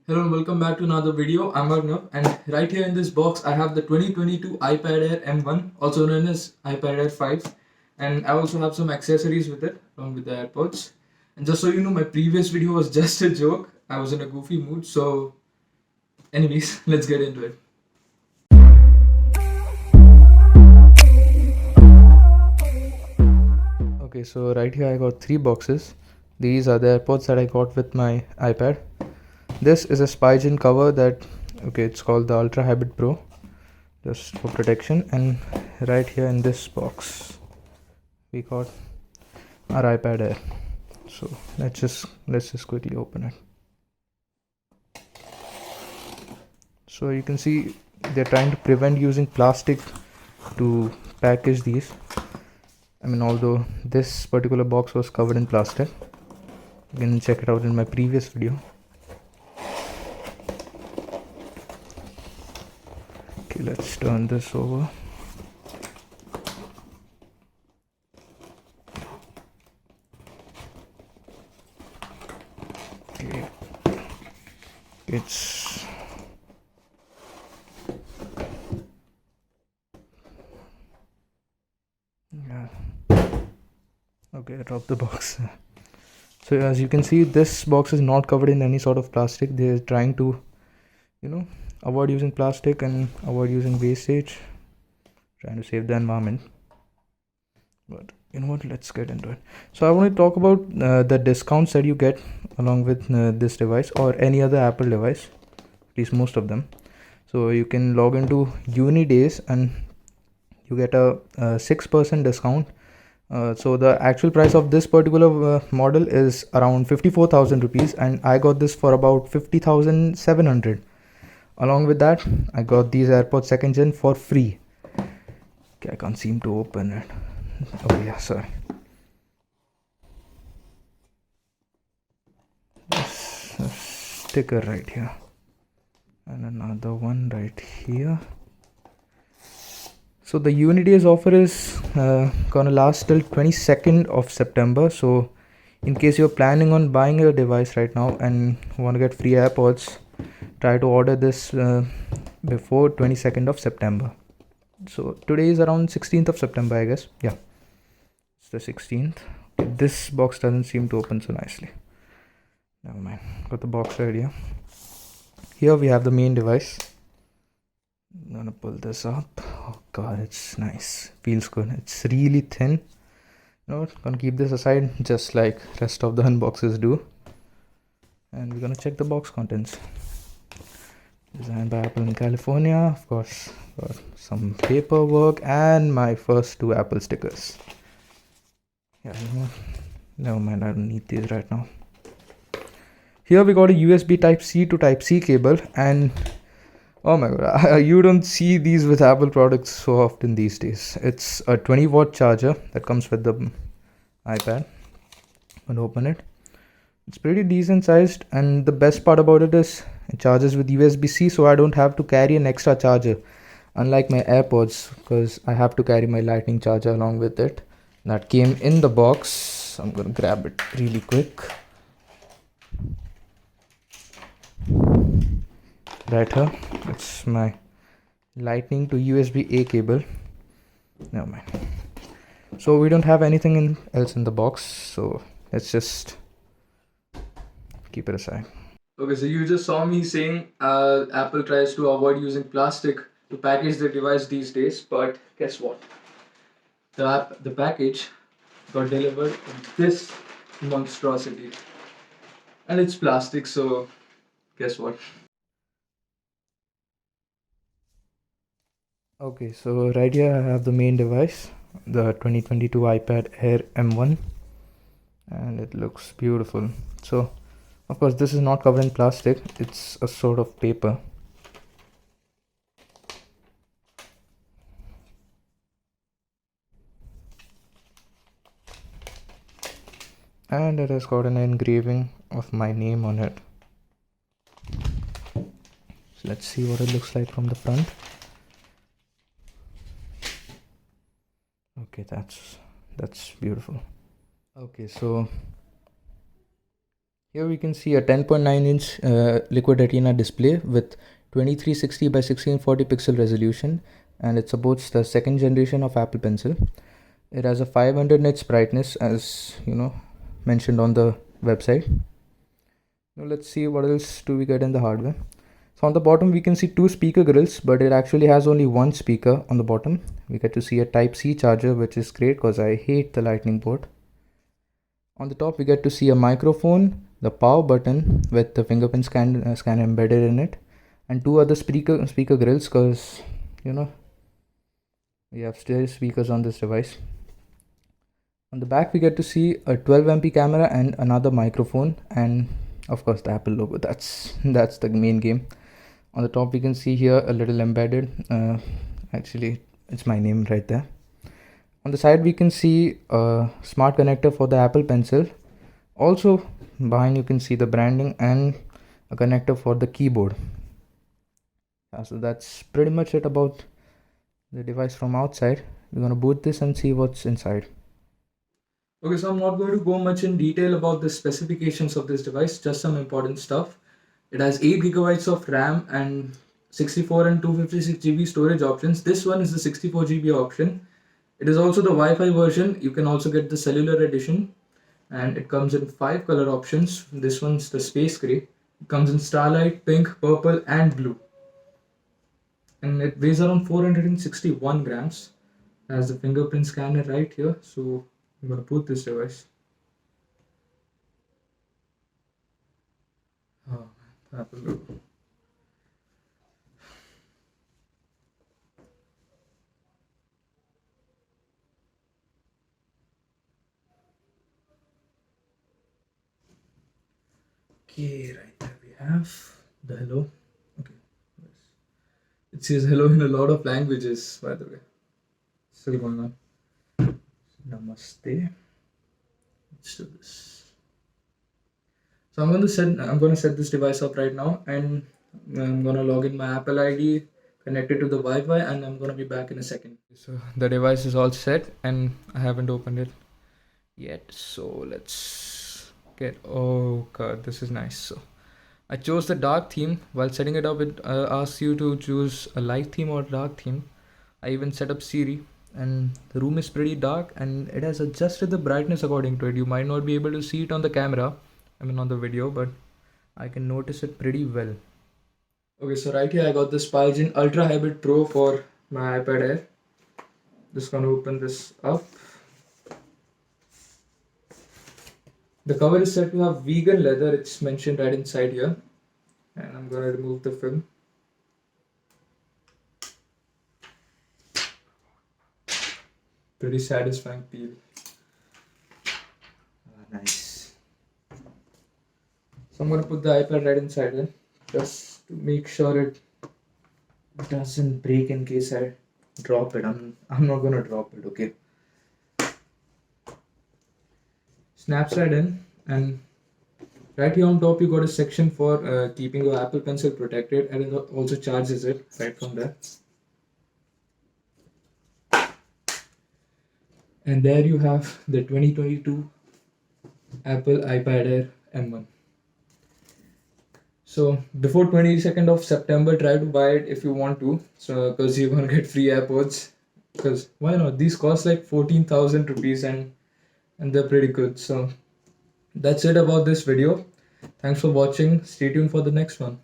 Hello and welcome back to another video. I'm Arnav, and right here in this box I have the 2022 iPad Air M1, also known as iPad Air 5, and I also have some accessories with it along with the AirPods. And just so you know, my previous video was just a joke. I was in a goofy mood, so anyways, let's get into it. Okay, so right here I got three boxes. These are the AirPods that I got with my iPad. This is a Spygen cover it's called the Ultra Hybrid Pro, just for protection. And right here in this box we got our iPad Air. So let's just quickly open it. So you can see they're trying to prevent using plastic to package these. I mean, although this particular box was covered in plastic, you can check it out in my previous video. Okay, let's turn this over. Okay, it's yeah. Okay, I dropped the box. So as you can see, this box is not covered in any sort of plastic. They're trying to, avoid using plastic and avoid using wastage, trying to save the environment. But you know what, let's get into it. So I want to talk about the discounts that you get along with this device or any other Apple device, at least most of them. So you can log into uni days and you get a 6% discount. So the actual price of this particular model is around 54,000 rupees, and I got this for about 50,700. Along with that, I got these AirPods second gen for free. Okay, I can't seem to open it. Oh yeah, sorry. This sticker right here, and another one right here. So the Unidays offer is gonna last till 22nd of September. So in case you're planning on buying a device right now and want to get free AirPods, try to order this before 22nd of September. So today is around 16th of September, I guess. Yeah, it's the 16th. Okay, this box doesn't seem to open so nicely. Never mind. Got the box right here. Here we have the main device. I'm gonna pull this up. Oh god, it's nice. Feels good. It's really thin. You know what? Gonna keep this aside just like rest of the unboxes do. And we're gonna check the box contents. Designed by Apple in California, of course. Got some paperwork and my first two Apple stickers. Yeah, you know what? Never mind, I don't need these right now. Here we got a USB Type-C to Type-C cable, and oh my god, you don't see these with Apple products so often these days. It's a 20-watt charger that comes with the iPad. I'm gonna open it. It's pretty decent sized, and the best part about it is it charges with USB-C, so I don't have to carry an extra charger, unlike my AirPods, because I have to carry my lightning charger along with it. That came in the box. I'm gonna grab it really quick. Right here, it's my lightning to USB-A cable. Never mind. So we don't have anything else in the box, so let's just keep it aside. Okay, so you just saw me saying Apple tries to avoid using plastic to package their device these days, but guess what? The package got delivered in this monstrosity, and it's plastic. So guess what? Okay, so right here I have the main device, the 2022 iPad Air M1, and it looks beautiful. So of course this is not covered in plastic, it's a sort of paper. And it has got an engraving of my name on it. So let's see what it looks like from the front. Okay, that's beautiful. Okay, so Here we can see a 10.9-inch liquid retina display with 2360 by 1640 pixel resolution, and it supports the second generation of Apple Pencil. It has a 500 nits brightness, as mentioned on the website. Now let's see what else do we get in the hardware. So on the bottom we can see two speaker grills, but it actually has only one speaker on the bottom. We get to see a Type-C charger, which is great because I hate the lightning port. On the top we get to see a microphone, the power button with the fingerprint scanner embedded in it, and two other speaker grills because we have stereo speakers on this device. On the back we get to see a 12 MP camera and another microphone, and of course the Apple logo. That's the main game. On the top we can see here a little embedded, actually it's my name right there. On the side we can see a smart connector for the Apple Pencil. Also behind you can see the branding and a connector for the keyboard. So that's pretty much it about the device from outside. We're going to boot this and see what's inside. Okay, so I'm not going to go much in detail about the specifications of this device, just some important stuff. It has 8 gigabytes of RAM and 64 and 256 GB storage options. This one is the 64 GB option. It is also the Wi-Fi version. You can also get the cellular edition, and it comes in 5 color options. This one's the space gray. It comes in starlight, pink, purple and blue. And it weighs around 461 grams. It has the fingerprint scanner right here. So I'm going to put this device. Oh, Apple logo. Okay, right there we have the hello. Okay, it says hello in a lot of languages, by the way. Still going on. Namaste. Let's do this. So I'm going to set this device up right now, and I'm going to log in my Apple ID, connect it to the Wi-Fi, and I'm going to be back in a second. So the device is all set, and I haven't opened it yet. So let's get. Oh god, this is nice. So I chose the dark theme. While setting it up, it asks you to choose a light theme or dark theme. I even set up Siri, and the room is pretty dark, and it has adjusted the brightness according to it. You might not be able to see it on the camera, on the video, but I can notice it pretty well. Okay, so right here I got the Spalgin Ultra Hybrid Pro for my iPad Air. Just gonna open this up. The cover is said to have vegan leather. It's mentioned right inside here. And I'm gonna remove the film. Pretty satisfying peel. Nice. So I'm gonna put the iPad right inside there, just to make sure it doesn't break in case I drop it. I'm not gonna drop it, okay? Snaps right in, and right here on top you got a section for keeping your Apple Pencil protected, and it also charges it right from there. And there you have the 2022 Apple iPad Air M1. So before 22nd of September, try to buy it if you want to. So because you're gonna get free AirPods. Because why not? These cost like 14,000 rupees, and they're pretty good. So that's it about this video. Thanks for watching. Stay tuned for the next one.